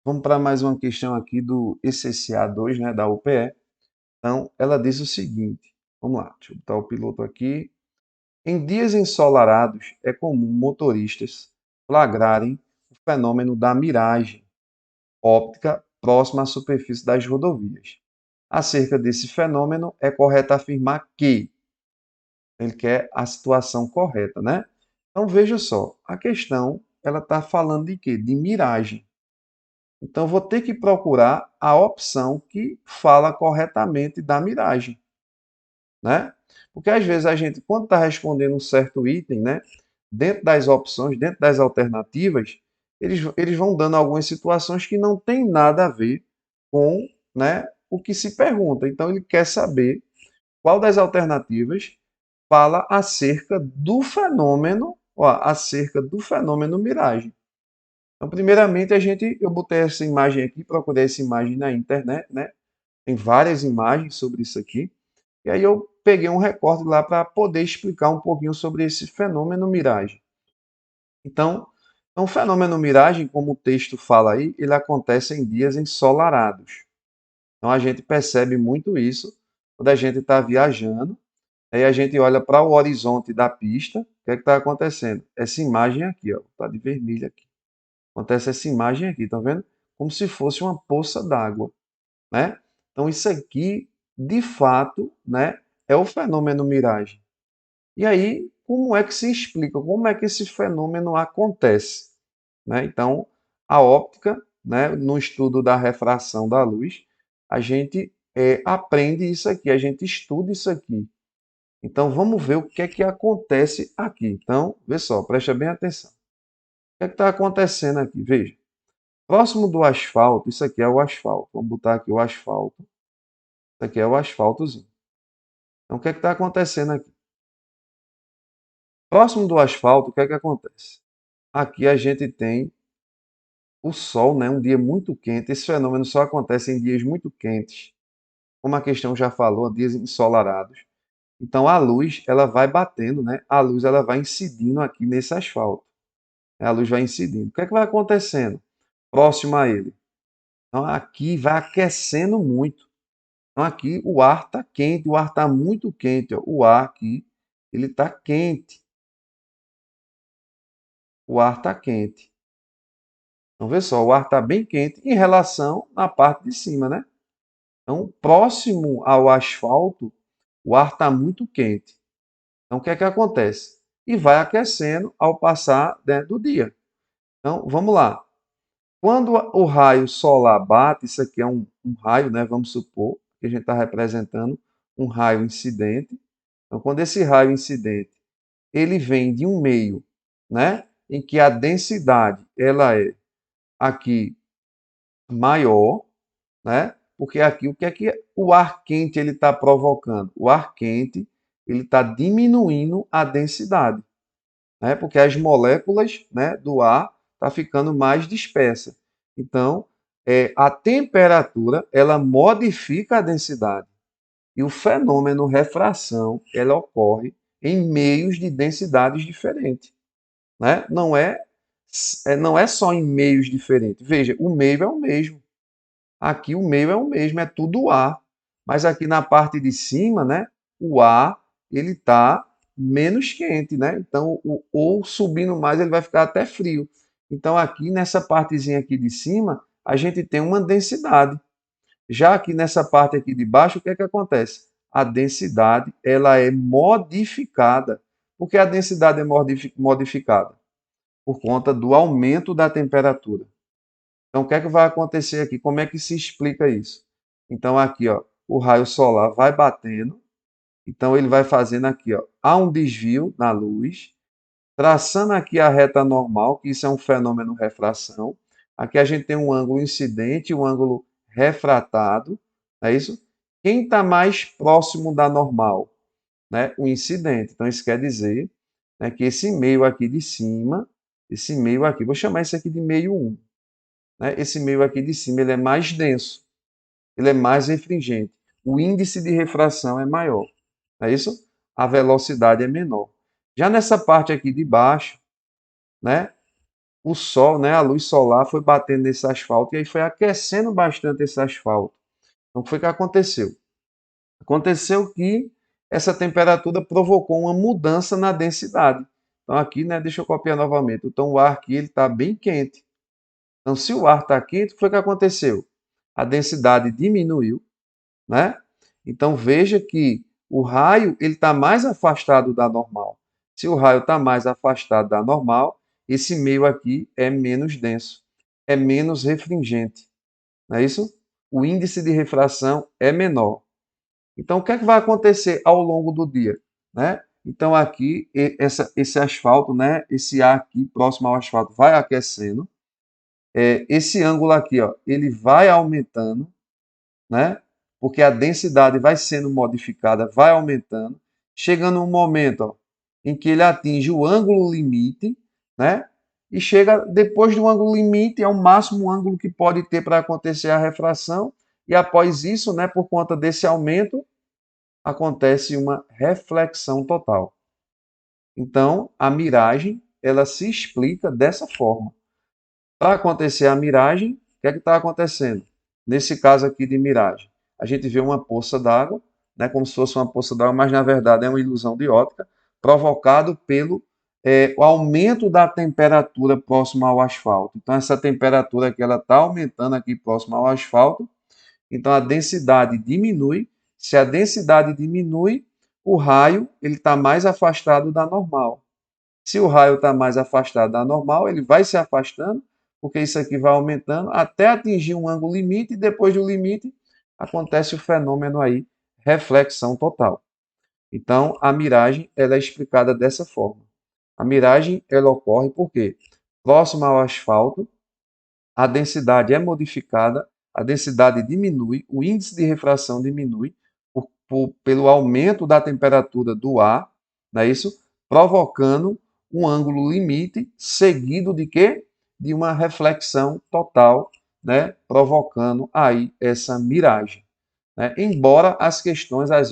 Vamos para mais uma questão aqui do ECCA2, né, da UPE. Então, ela diz o seguinte, vamos lá, deixa eu botar o piloto aqui. Em dias ensolarados, é comum motoristas flagrarem o fenômeno da miragem óptica próxima à superfície das rodovias. Acerca desse fenômeno, é correto afirmar que ele quer a situação correta, né? Então, veja só, a questão, ela está falando de quê? De miragem. Então, vou ter que procurar a opção que fala corretamente da miragem, né? Porque às vezes a gente, quando está respondendo um certo item, né, dentro das opções, dentro das alternativas, eles vão dando algumas situações que não tem nada a ver com, né, o que se pergunta. Então, ele quer saber qual das alternativas fala acerca do fenômeno, ó, acerca do fenômeno miragem. Então, primeiramente, eu botei essa imagem aqui, procurei essa imagem na internet, né? Tem várias imagens sobre isso aqui. E aí eu peguei um recorte lá para poder explicar um pouquinho sobre esse fenômeno miragem. Então, o fenômeno miragem, como o texto fala aí, ele acontece em dias ensolarados. Então, a gente percebe muito isso quando a gente está viajando. Aí a gente olha para o horizonte da pista. O que é que está acontecendo? Essa imagem aqui, ó, está de vermelho aqui. Acontece essa imagem aqui, tá vendo? Como se fosse uma poça d'água, né? Então isso aqui, de fato, né, é o fenômeno miragem. E aí, como é que se explica? Como é que esse fenômeno acontece? Né? Então, a óptica, né, no estudo da refração da luz, a gente aprende isso aqui, a gente estuda isso aqui. Então, vamos ver o que é que acontece aqui. Então, vê só, presta bem atenção. O que é que está acontecendo aqui? Veja. Próximo do asfalto, isso aqui é o asfalto. Vamos botar aqui o asfalto. Isso aqui é o asfaltozinho. Então, o que é que está acontecendo aqui? Próximo do asfalto, o que é que acontece? Aqui a gente tem o sol, né? Um dia muito quente. Esse fenômeno só acontece em dias muito quentes. Como a questão já falou, dias ensolarados. Então, a luz, ela vai batendo, né? A luz, ela vai incidindo aqui nesse asfalto. A luz vai incidindo. O que é que vai acontecendo? Próximo a ele. Então, aqui vai aquecendo muito. Então aqui o ar está quente, o ar está muito quente. Ó. O ar aqui, ele está quente. O ar está quente. Então, vê só, o ar está bem quente em relação à parte de cima, né? Então, próximo ao asfalto, o ar está muito quente. Então, o que é que acontece? E vai aquecendo ao passar, né, do dia. Então, vamos lá. Quando o raio solar bate, isso aqui é um raio, né? Vamos supor que a gente está representando um raio incidente. Então, quando esse raio incidente ele vem de um meio, né, em que a densidade ela é aqui maior, né? Porque aqui o que é que o ar quente ele está provocando? O ar quente ele está diminuindo a densidade, né? Porque as moléculas, né, do ar tá ficando mais dispersa. Então, a temperatura ela modifica a densidade e o fenômeno refração ela ocorre em meios de densidades diferentes, né? Não é só em meios diferentes. Veja, o meio é o mesmo. Aqui o meio é o mesmo, é tudo ar. Mas aqui na parte de cima, né, o ar ele está menos quente, né? Então, ou subindo mais, ele vai ficar até frio. Então, aqui nessa partezinha aqui de cima, a gente tem uma densidade. Já aqui nessa parte aqui de baixo, o que é que acontece? A densidade ela é modificada. Por que a densidade é modificada? Por conta do aumento da temperatura. Então, o que é que vai acontecer aqui? Como é que se explica isso? Então, aqui, ó, o raio solar vai batendo, então ele vai fazendo aqui, ó, há um desvio na luz, traçando aqui a reta normal, que isso é um fenômeno refração. Aqui a gente tem um ângulo incidente e um ângulo refratado, é isso? Quem está mais próximo da normal? Né? O incidente. Então, isso quer dizer, né, que esse meio aqui de cima, esse meio aqui, vou chamar isso aqui de meio 1. Né? Esse meio aqui de cima ele é mais denso, ele é mais refringente. O índice de refração é maior. É isso? A velocidade é menor. Já nessa parte aqui de baixo, né? o sol, né, a luz solar foi batendo nesse asfalto e aí foi aquecendo bastante esse asfalto. Então, o que foi que aconteceu? Aconteceu que essa temperatura provocou uma mudança na densidade. Então, aqui, né, deixa eu copiar novamente. Então, o ar aqui está bem quente. Então, se o ar está quente, o que foi que aconteceu? A densidade diminuiu, né? Então, veja que o raio ele está mais afastado da normal. Se o raio está mais afastado da normal, esse meio aqui é menos denso, é menos refringente, não é isso? O índice de refração é menor. Então, o que é que vai acontecer ao longo do dia, né? Então, aqui, esse asfalto, né? Esse ar aqui próximo ao asfalto vai aquecendo. Esse ângulo aqui, ó, ele vai aumentando, né? Porque a densidade vai sendo modificada, vai aumentando, chegando um momento, ó, em que ele atinge o ângulo limite, né? E chega depois do ângulo limite, é o máximo ângulo que pode ter para acontecer a refração, e após isso, né, por conta desse aumento, acontece uma reflexão total. Então, a miragem, ela se explica dessa forma. Para acontecer a miragem, o que é que está acontecendo? Nesse caso aqui de miragem, a gente vê uma poça d'água, né, como se fosse uma poça d'água, mas na verdade é uma ilusão de óptica, provocado pelo o aumento da temperatura próxima ao asfalto. Então, essa temperatura aqui ela está aumentando aqui próximo ao asfalto, então a densidade diminui. Se a densidade diminui, o raio ele está mais afastado da normal. Se o raio está mais afastado da normal, ele vai se afastando, porque isso aqui vai aumentando até atingir um ângulo limite, e depois do limite acontece o fenômeno aí, reflexão total. Então, a miragem ela é explicada dessa forma. A miragem ela ocorre porque próximo ao asfalto, a densidade é modificada, a densidade diminui, o índice de refração diminui pelo aumento da temperatura do ar, não é isso? Provocando um ângulo limite seguido de quê? De uma reflexão total, né? Provocando aí essa miragem. Né? Embora as questões às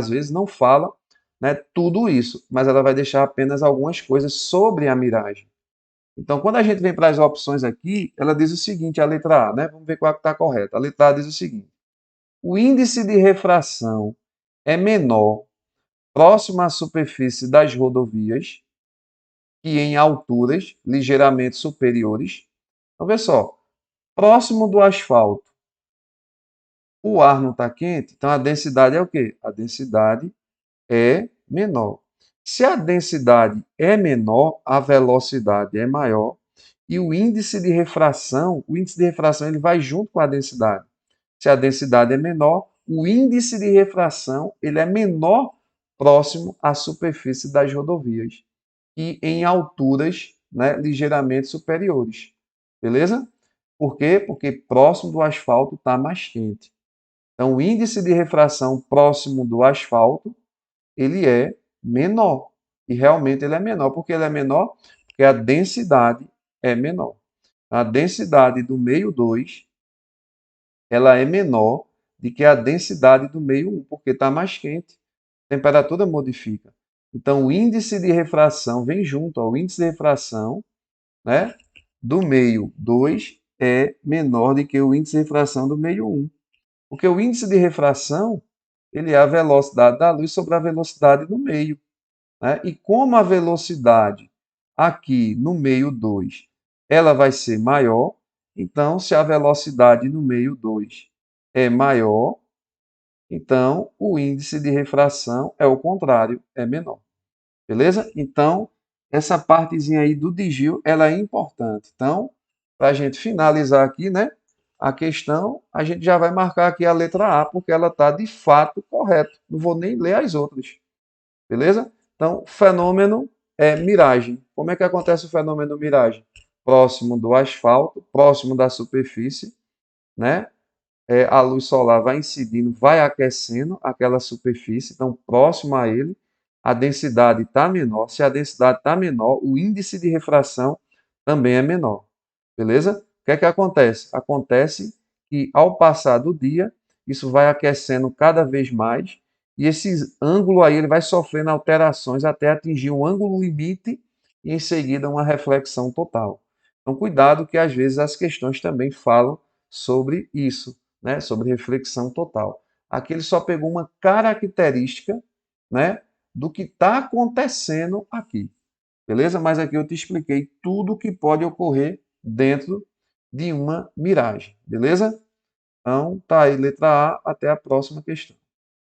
vezes não falam, né, tudo isso, mas ela vai deixar apenas algumas coisas sobre a miragem. Então, quando a gente vem para as opções aqui, ela diz o seguinte, a letra A, né? Vamos ver qual está correta. A letra A diz o seguinte: o índice de refração é menor próximo à superfície das rodovias que em alturas ligeiramente superiores. Então, vê só, próximo do asfalto, o ar não está quente, então a densidade é o quê? A densidade é menor. Se a densidade é menor, a velocidade é maior e o índice de refração ele vai junto com a densidade. Se a densidade é menor, o índice de refração ele é menor próximo à superfície das rodovias e em alturas, né, ligeiramente superiores. Beleza? Por quê? Porque próximo do asfalto está mais quente. Então, o índice de refração próximo do asfalto ele é menor. E realmente ele é menor. Por que ele é menor? Porque a densidade é menor. A densidade do meio 2 ela é menor do que a densidade do meio 1, porque está mais quente. A temperatura modifica. Então, o índice de refração vem junto. Ó, o índice de refração, né, do meio 2 é menor do que o índice de refração do meio 1. Porque o índice de refração ele é a velocidade da luz sobre a velocidade do meio. Né? E como a velocidade aqui no meio 2 ela vai ser maior, então se a velocidade no meio 2 é maior, então o índice de refração é o contrário, é menor. Beleza? Então, essa partezinha aí do digio, ela é importante. Então, para a gente finalizar aqui, né, a questão, a gente já vai marcar aqui a letra A, porque ela está de fato correta. Não vou nem ler as outras. Beleza? Então, fenômeno é miragem. Como é que acontece o fenômeno miragem? Próximo do asfalto, próximo da superfície, né? A luz solar vai incidindo, vai aquecendo aquela superfície, então próximo a ele, a densidade está menor. Se a densidade está menor, o índice de refração também é menor. Beleza? O que é que acontece? Acontece que ao passar do dia, isso vai aquecendo cada vez mais e esse ângulo aí ele vai sofrendo alterações até atingir um ângulo limite e em seguida uma reflexão total. Então, cuidado que às vezes as questões também falam sobre isso, né? Sobre reflexão total. Aqui ele só pegou uma característica, né? Do que está acontecendo aqui, beleza? Mas aqui eu te expliquei tudo o que pode ocorrer dentro de uma miragem, beleza? Então, tá aí, letra A, até a próxima questão.